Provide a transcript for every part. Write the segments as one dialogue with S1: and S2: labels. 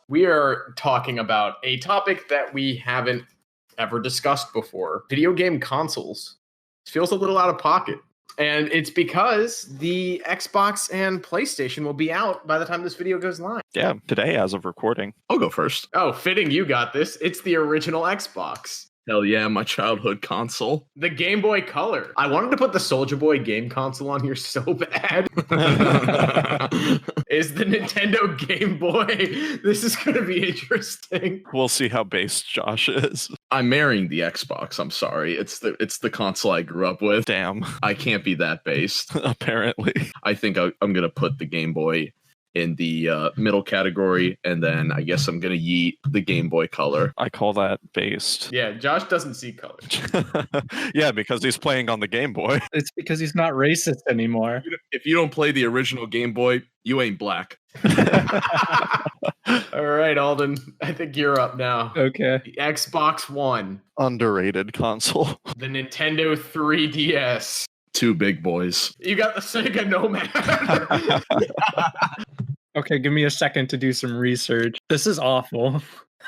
S1: We are talking about a topic that we haven't ever discussed before. Video game consoles. It feels a little out of pocket. And it's because the Xbox and PlayStation will be out by the time this video goes live.
S2: Yeah, today as of recording.
S3: I'll go first.
S1: Oh, fitting you got this. It's the original Xbox.
S3: Hell yeah, my childhood console.
S1: The Game Boy Color. I wanted to put the Soulja Boy game console on here so bad. Is the Nintendo Game Boy. This is going to be interesting.
S2: We'll see how based Josh is.
S3: I'm marrying the Xbox. I'm sorry. It's the console I grew up with.
S2: Damn.
S3: I can't be that based.
S2: Apparently.
S3: I think I'm going to put the Game Boy in the middle category, and then I guess I'm going to yeet the Game Boy Color.
S2: I call that based.
S1: Yeah, Josh doesn't see color.
S2: Yeah, because he's playing on the Game Boy.
S4: It's because he's not racist anymore.
S3: If you don't play the original Game Boy, you ain't black.
S1: All right, Alden, I think you're up now.
S4: Okay.
S1: The Xbox One.
S2: Underrated console.
S1: The Nintendo 3DS.
S3: Two big boys.
S1: You got the Sega Nomad.
S4: Okay, give me a second to do some research. This is awful.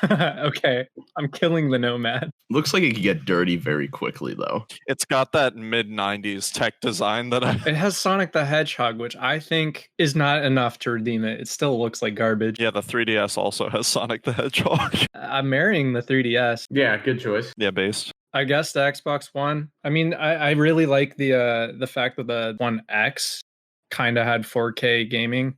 S4: Okay, I'm killing the Nomad.
S3: Looks like it could get dirty very quickly, though.
S2: It's got that mid-90s tech design that
S4: It has Sonic the Hedgehog, which I think is not enough to redeem it. It still looks like garbage.
S2: Yeah, the 3DS also has Sonic the Hedgehog.
S4: I'm marrying the 3DS.
S1: Yeah, good choice.
S2: Yeah, based.
S4: I guess the Xbox One. I mean, I really like the fact that the One X kind of had 4K gaming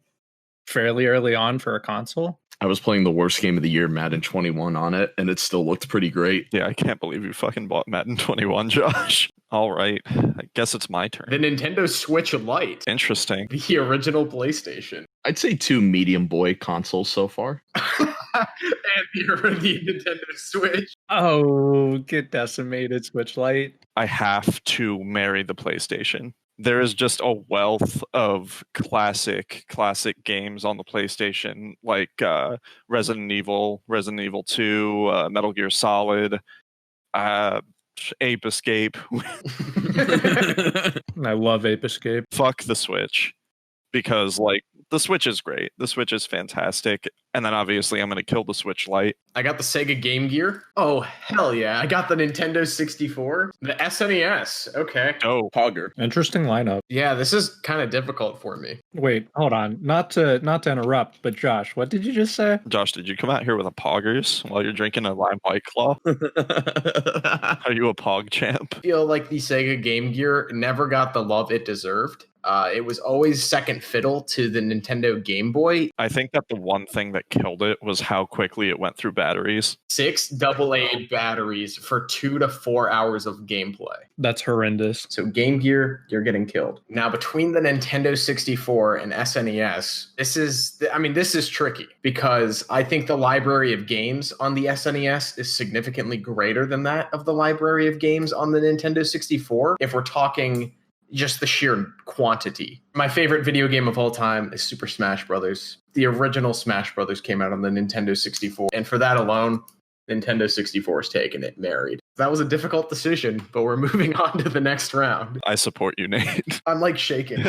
S4: fairly early on for a console.
S3: I was playing the worst game of the year, Madden 21, on it, and it still looked pretty great.
S2: Yeah, I can't believe you fucking bought Madden 21, Josh. All right, I guess it's my turn.
S1: The Nintendo Switch Lite.
S2: Interesting.
S1: The original PlayStation.
S3: I'd say two medium boy consoles so far.
S1: And the Nintendo Switch.
S4: Oh, get decimated, Switch Lite.
S2: I have to marry the PlayStation. There is just a wealth of classic games on the PlayStation, like Resident Evil 2, Metal Gear Solid, Ape Escape.
S4: I love Ape Escape.
S2: Fuck the Switch, because like the Switch is great. The Switch is fantastic. And then obviously I'm going to kill the Switch Lite.
S1: I got the Sega Game Gear. Oh, hell yeah. I got the Nintendo 64. The SNES. Okay.
S2: Oh,
S3: Pogger.
S4: Interesting lineup.
S1: Yeah, this is kind of difficult for me.
S4: Wait, hold on. Not to interrupt, but Josh, what did you just say?
S2: Josh, did you come out here with a Poggers while you're drinking a lime White Claw? Are you a Pog champ?
S1: I feel like the Sega Game Gear never got the love it deserved. It was always second fiddle to the Nintendo Game Boy.
S2: I think that the one thing that killed it was how quickly it went through batteries.
S1: 6 AA batteries for 2 to 4 hours of gameplay.
S4: That's horrendous.
S1: So Game Gear, you're getting killed. Now, between the Nintendo 64 and SNES, this is tricky because I think the library of games on the SNES is significantly greater than that of the library of games on the Nintendo 64. If we're talking just the sheer quantity. My favorite video game of all time is Super Smash Brothers. The original Smash Brothers came out on the Nintendo 64. And for that alone, Nintendo 64 is taking it married. That was a difficult decision, but we're moving on to the next round.
S2: I support you, Nate.
S1: I'm like shaking.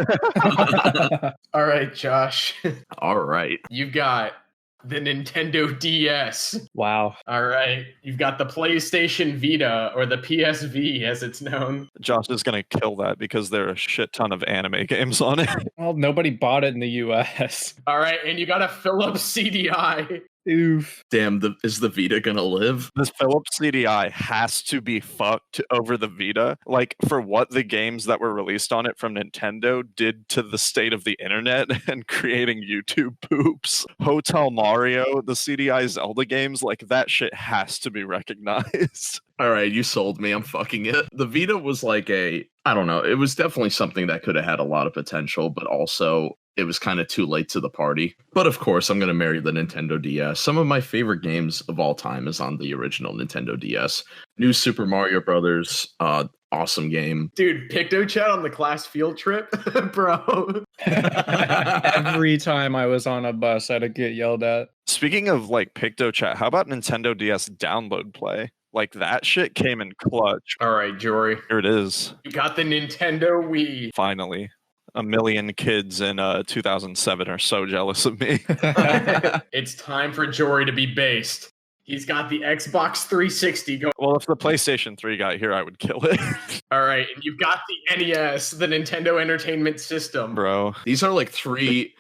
S1: All right, Josh.
S3: All right.
S1: You've got the Nintendo DS.
S4: Wow.
S1: All right. You've got the PlayStation Vita, or the PSV as it's known.
S2: Josh is going to kill that because there are a shit ton of anime games on it.
S4: Well, nobody bought it in the US.
S1: All right. And you got a Philips CDI.
S4: Oof.
S3: Damn, is the Vita gonna live?
S2: This Philips CDI has to be fucked over the Vita. Like, for what the games that were released on it from Nintendo did to the state of the internet and creating YouTube poops. Hotel Mario, the CDI Zelda games, like, that shit has to be recognized.
S3: All right, you sold me. I'm fucking it. The Vita was like I don't know. It was definitely something that could have had a lot of potential, but also it was kind of too late to the party. But of course, I'm going to marry the Nintendo DS. Some of my favorite games of all time is on the original Nintendo DS. New Super Mario Brothers, awesome game.
S1: Dude, PictoChat on the class field trip, bro.
S4: Every time I was on a bus, I'd get yelled at.
S2: Speaking of like PictoChat, how about Nintendo DS download play? Like, that shit came in clutch.
S1: All right, Jory.
S2: Here it is.
S1: You got the Nintendo Wii.
S2: Finally. A million kids in 2007 are so jealous of me.
S1: It's time for Jory to be based. He's got the Xbox 360 going.
S2: Well, if the PlayStation 3 got here, I would kill it.
S1: All right, and you've got the NES, the Nintendo Entertainment System.
S2: Bro.
S3: These are like three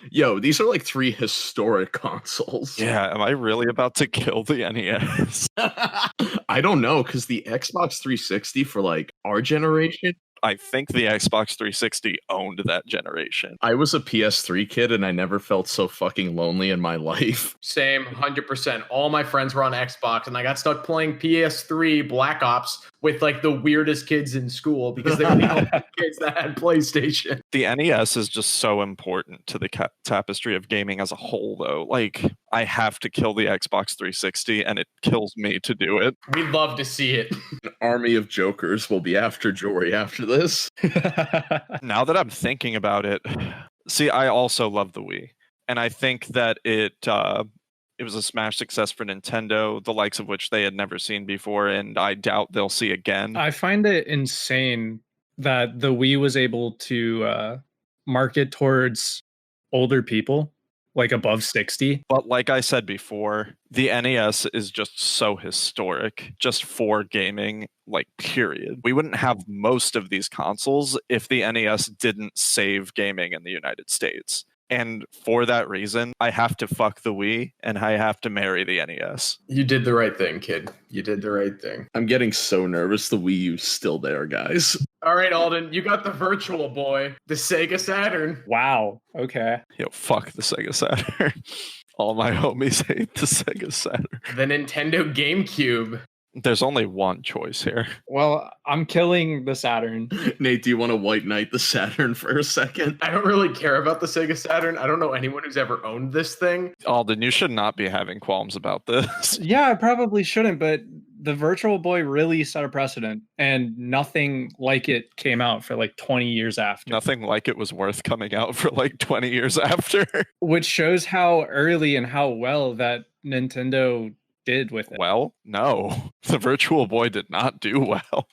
S3: historic consoles.
S2: Yeah, am I really about to kill the NES?
S3: I don't know, because the Xbox 360 for like our generation,
S2: I think the Xbox 360 owned that generation.
S3: I was a PS3 kid and I never felt so fucking lonely in my life.
S1: Same, 100%. All my friends were on Xbox, and I got stuck playing PS3 Black Ops with like the weirdest kids in school because they were the only kids that had PlayStation.
S2: The NES is just so important to the tapestry of gaming as a whole, though. Like, I have to kill the Xbox 360, and it kills me to do it.
S1: We'd love to see it.
S3: An army of jokers will be after Jory after this.
S2: Now that I'm thinking about it, see, I also love the Wii, and I think that it was a smash success for Nintendo, the likes of which they had never seen before, and I doubt they'll see again.
S4: I find it insane that the Wii was able to market towards older people, like above 60.
S2: But like I said before, the NES is just so historic, just for gaming, like, period. We wouldn't have most of these consoles if the NES didn't save gaming in the United States. And for that reason, I have to fuck the Wii and I have to marry the NES.
S1: You did the right thing, kid. You did the right thing.
S3: I'm getting so nervous the Wii U's still there, guys.
S1: All right, Alden, you got the Virtual Boy, the Sega Saturn.
S4: Wow. Okay.
S2: Yo, fuck the Sega Saturn. All my homies hate the Sega Saturn.
S1: The Nintendo GameCube.
S2: There's only one choice here.
S4: Well, I'm killing the Saturn.
S3: Nate, do you want to white knight the Saturn for a second?
S1: I don't really care about the Sega Saturn. I don't know anyone who's ever owned this thing.
S2: Alden, you should not be having qualms about this.
S4: Yeah, I probably shouldn't, but the Virtual Boy really set a precedent, and nothing like it came out for like 20 years after.
S2: Nothing like it was worth coming out for like 20 years after.
S4: Which shows how early and how well that Nintendo did with it.
S2: Well, no. The Virtual Boy did not do well.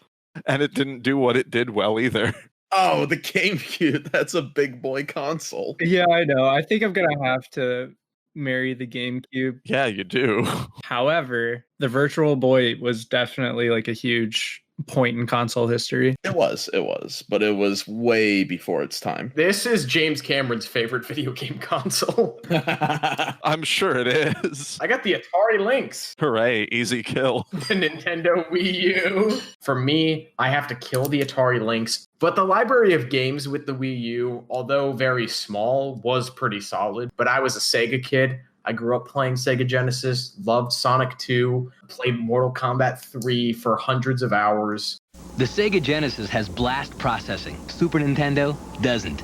S2: And it didn't do what it did well either.
S3: Oh, the GameCube. That's a big boy console.
S4: Yeah, I know. I think I'm going to have to marry the GameCube.
S2: Yeah, you do.
S4: However, the Virtual Boy was definitely like a huge point in console history.
S3: It was, but it was way before its time.
S1: This is James Cameron's favorite video game console.
S2: I'm sure it is.
S1: I got the Atari Lynx.
S2: Hooray, easy kill.
S1: The Nintendo Wii U. For me, I have to kill the Atari Lynx. But the library of games with the Wii U, although very small, was pretty solid. But I was a Sega kid. I grew up playing Sega Genesis, loved Sonic 2, played Mortal Kombat 3 for hundreds of hours.
S5: The Sega Genesis has blast processing. Super Nintendo doesn't.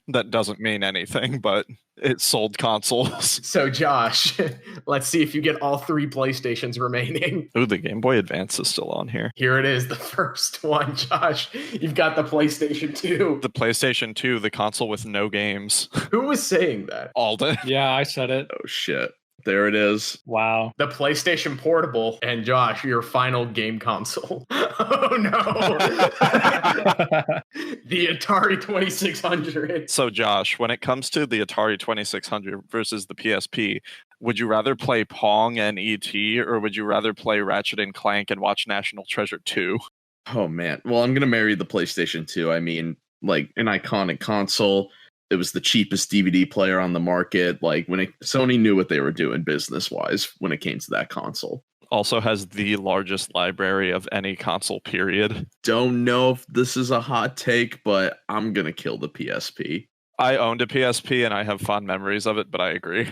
S2: That doesn't mean anything, but it sold consoles.
S1: So, Josh, let's see if you get all 3 PlayStations remaining.
S2: Ooh, the Game Boy Advance is still on here.
S1: Here it is, the first one, Josh. You've got the PlayStation 2.
S2: The PlayStation 2, the console with no games.
S1: Who was saying that?
S2: Alden.
S4: Yeah, I said it.
S3: Oh, shit. There it is.
S4: Wow.
S1: The PlayStation Portable. And Josh, your final game console. Oh, no. The Atari 2600.
S2: So, Josh, when it comes to the Atari 2600 versus the PSP, would you rather play Pong and E.T., or would you rather play Ratchet and Clank and watch National Treasure 2?
S3: Oh, man. Well, I'm going to marry the PlayStation 2. I mean, like, an iconic console. It was the cheapest DVD player on the market. Like, Sony knew what they were doing business-wise when it came to that console.
S2: Also has the largest library of any console, period.
S3: Don't know if this is a hot take, but I'm going to kill the PSP.
S2: I owned a PSP and I have fond memories of it, but I agree.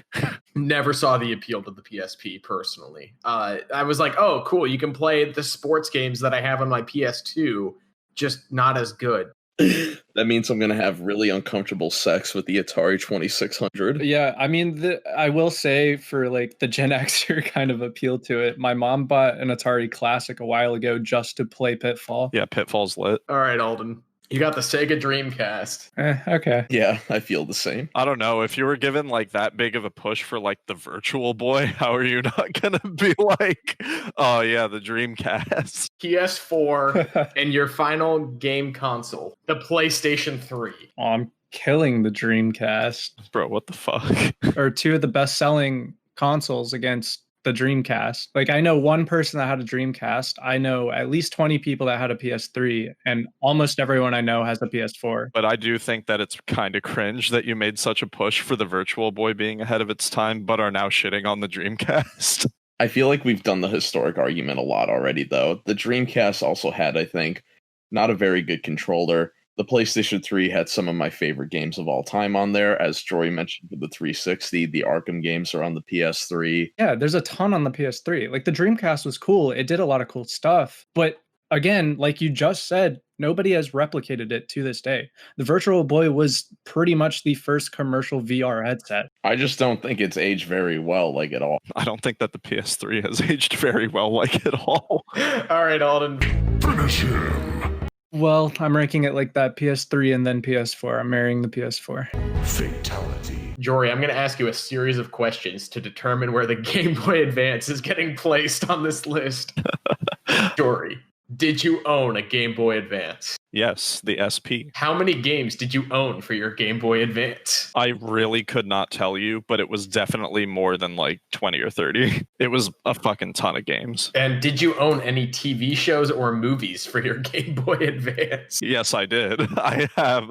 S1: Never saw the appeal to the PSP personally. I was like, oh, cool. You can play the sports games that I have on my PS2, just not as good.
S3: That means I'm going to have really uncomfortable sex with the Atari 2600.
S4: Yeah, I mean, I will say for like the Gen Xer kind of appeal to it, my mom bought an Atari Classic a while ago just to play Pitfall.
S2: Yeah, Pitfall's lit.
S1: All right, Alden. You got the Sega Dreamcast.
S4: Okay.
S3: Yeah, I feel the same.
S2: I don't know. If you were given like that big of a push for like the Virtual Boy, how are you not going to be like, oh yeah, the Dreamcast?
S1: PS4 and your final game console, the PlayStation 3.
S4: I'm killing the Dreamcast,
S2: Bro, what the fuck?
S4: or two of the best-selling consoles against the Dreamcast. Like, I know one person that had a Dreamcast. I know at least 20 people that had a PS3, and almost everyone I know has a PS4.
S2: But I do think that it's kind of cringe that you made such a push for the Virtual Boy being ahead of its time, but are now shitting on the Dreamcast.
S3: I feel like we've done the historic argument a lot already, though. The Dreamcast also had, I think, not a very good controller. The PlayStation 3 had some of my favorite games of all time on there. As Jory mentioned with the 360, the Arkham games are on the PS3.
S4: Yeah, there's a ton on the PS3. Like, the Dreamcast was cool. It did a lot of cool stuff. But again, like you just said, nobody has replicated it to this day. The Virtual Boy was pretty much the first commercial VR headset.
S3: I just don't think it's aged very well, like at all.
S2: I don't think that the PS3 has aged very well, like at all.
S1: All right, Alden.
S6: Finish him.
S4: Well, I'm ranking it like that, PS3 and then PS4. I'm marrying the PS4.
S6: Fatality.
S1: Jory, I'm going to ask you a series of questions to determine where the Game Boy Advance is getting placed on this list. Jory, did you own a Game Boy Advance?
S2: Yes, the SP.
S1: How many games did you own for your Game Boy Advance?
S2: I really could not tell you, but it was definitely more than like 20 or 30. It was a fucking ton of games.
S1: And did you own any TV shows or movies for your Game Boy Advance?
S2: Yes, I did. I have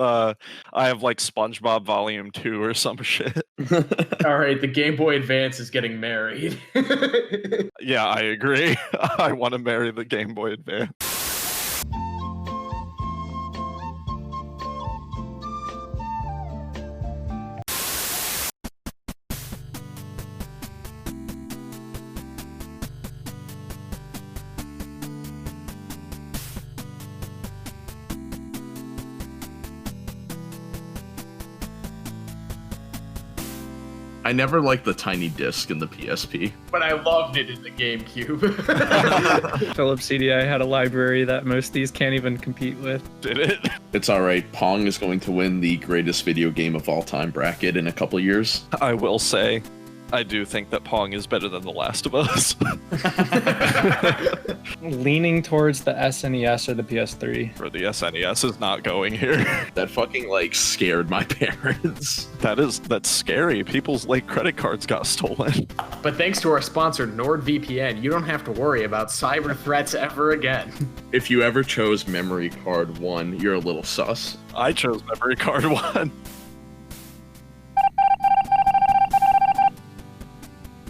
S2: like SpongeBob Volume 2 or some shit.
S1: All right, the Game Boy Advance is getting married.
S2: Yeah, I agree. I want to marry the Game Boy Advance.
S3: I never liked the tiny disc in the PSP.
S1: But I loved it in the GameCube.
S4: Philips CDI had a library that most of these can't even compete with.
S2: Did it?
S3: It's all right. Pong is going to win the greatest video game of all time bracket in a couple years.
S2: I will say, I do think that Pong is better than The Last of Us.
S4: Leaning towards the SNES or the PS3.
S2: Or the SNES is not going here.
S3: That fucking like scared my parents.
S2: That's scary. People's like credit cards got stolen.
S1: But thanks to our sponsor NordVPN, you don't have to worry about cyber threats ever again.
S3: If you ever chose memory card 1, you're a little sus.
S2: I chose memory card 1.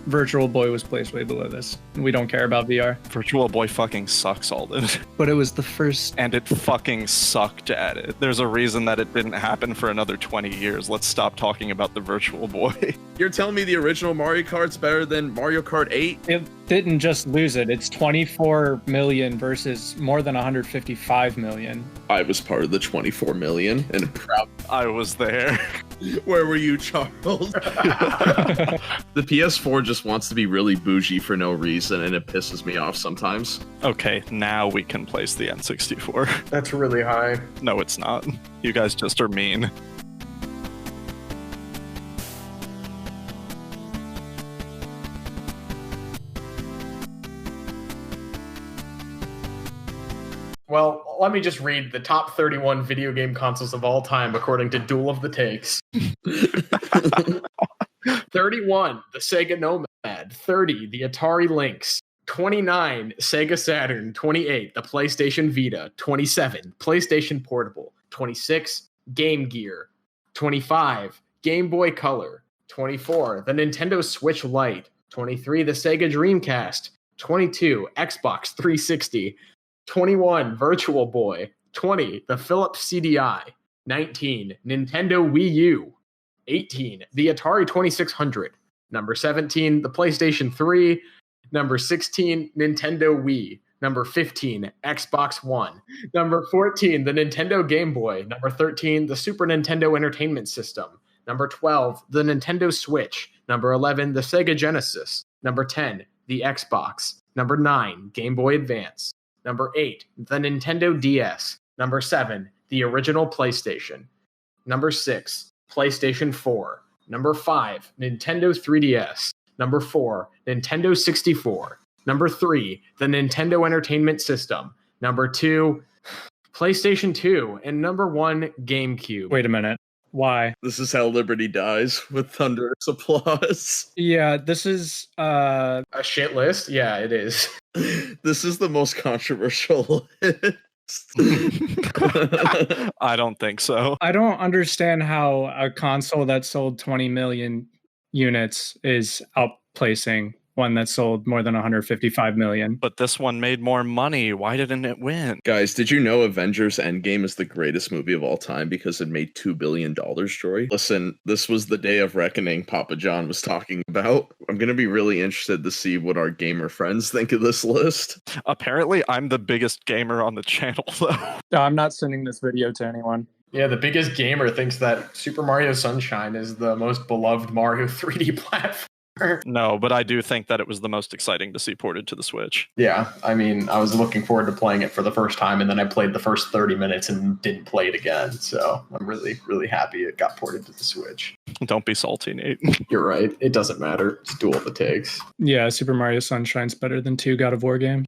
S4: Virtual Boy was placed way below this. We don't care about VR.
S2: Virtual Boy fucking sucks, Alden.
S4: But it was the first.
S2: And it fucking sucked at it. There's a reason that it didn't happen for another 20 years. Let's stop talking about the Virtual Boy.
S3: You're telling me the original Mario Kart's better than Mario Kart 8?
S4: It didn't just lose it. It's 24 million versus more than 155 million.
S3: I was part of the 24 million and proud.
S2: I was there.
S3: Where were you, Charles? The PS4 just wants to be really bougie for no reason, and it pisses me off sometimes.
S2: Okay, now we can place the N64.
S1: That's really high.
S2: No, it's not. You guys just are mean.
S1: Well, let me just read the top 31 video game consoles of all time according to Duel of the Takes. 31, the Sega Nomad. 30, the Atari Lynx. 29, Sega Saturn. 28, the PlayStation Vita. 27, PlayStation Portable. 26, Game Gear. 25, Game Boy Color. 24, the Nintendo Switch Lite. 23, the Sega Dreamcast. 22, Xbox 360. 21, Virtual Boy. 20, the Philips CDI. 19, Nintendo Wii U. 18, the Atari 2600. Number 17, the PlayStation 3. Number 16, Nintendo Wii. Number 15, Xbox One. Number 14, the Nintendo Game Boy. Number 13, the Super Nintendo Entertainment System. Number 12, the Nintendo Switch. Number 11, the Sega Genesis. Number 10, the Xbox. Number 9, Game Boy Advance. Number 8, the Nintendo DS. Number 7, the original PlayStation. Number 6, PlayStation 4. Number 5, Nintendo 3DS. Number 4, Nintendo 64. Number 3, the Nintendo Entertainment System. Number 2, PlayStation 2. And number 1, GameCube.
S4: Wait a minute. Why?
S3: This is how Liberty dies, with thunderous applause.
S4: Yeah, this is
S1: A shit list? Yeah, it is.
S3: This is the most controversial list.
S2: I don't think so.
S4: I don't understand how a console that sold 20 million units is outplacing one that sold more than 155 million.
S2: But this one made more money. Why didn't it win?
S3: Guys, did you know Avengers Endgame is the greatest movie of all time because it made $2 billion, Jory? Listen, this was the day of reckoning Papa John was talking about. I'm going to be really interested to see what our gamer friends think of this list.
S2: Apparently, I'm the biggest gamer on the channel, though.
S4: No, I'm not sending this video to anyone.
S1: Yeah, the biggest gamer thinks that Super Mario Sunshine is the most beloved Mario 3D platform.
S2: No, but I do think that it was the most exciting to see ported to the Switch.
S1: Yeah, I mean, I was looking forward to playing it for the first time, and then I played the first 30 minutes and didn't play it again. So I'm really, really happy it got ported to the Switch.
S2: Don't be salty, Nate.
S1: You're right. It doesn't matter. It's Duel of the Takes.
S4: Yeah, Super Mario Sunshine's better than 2 God of War games.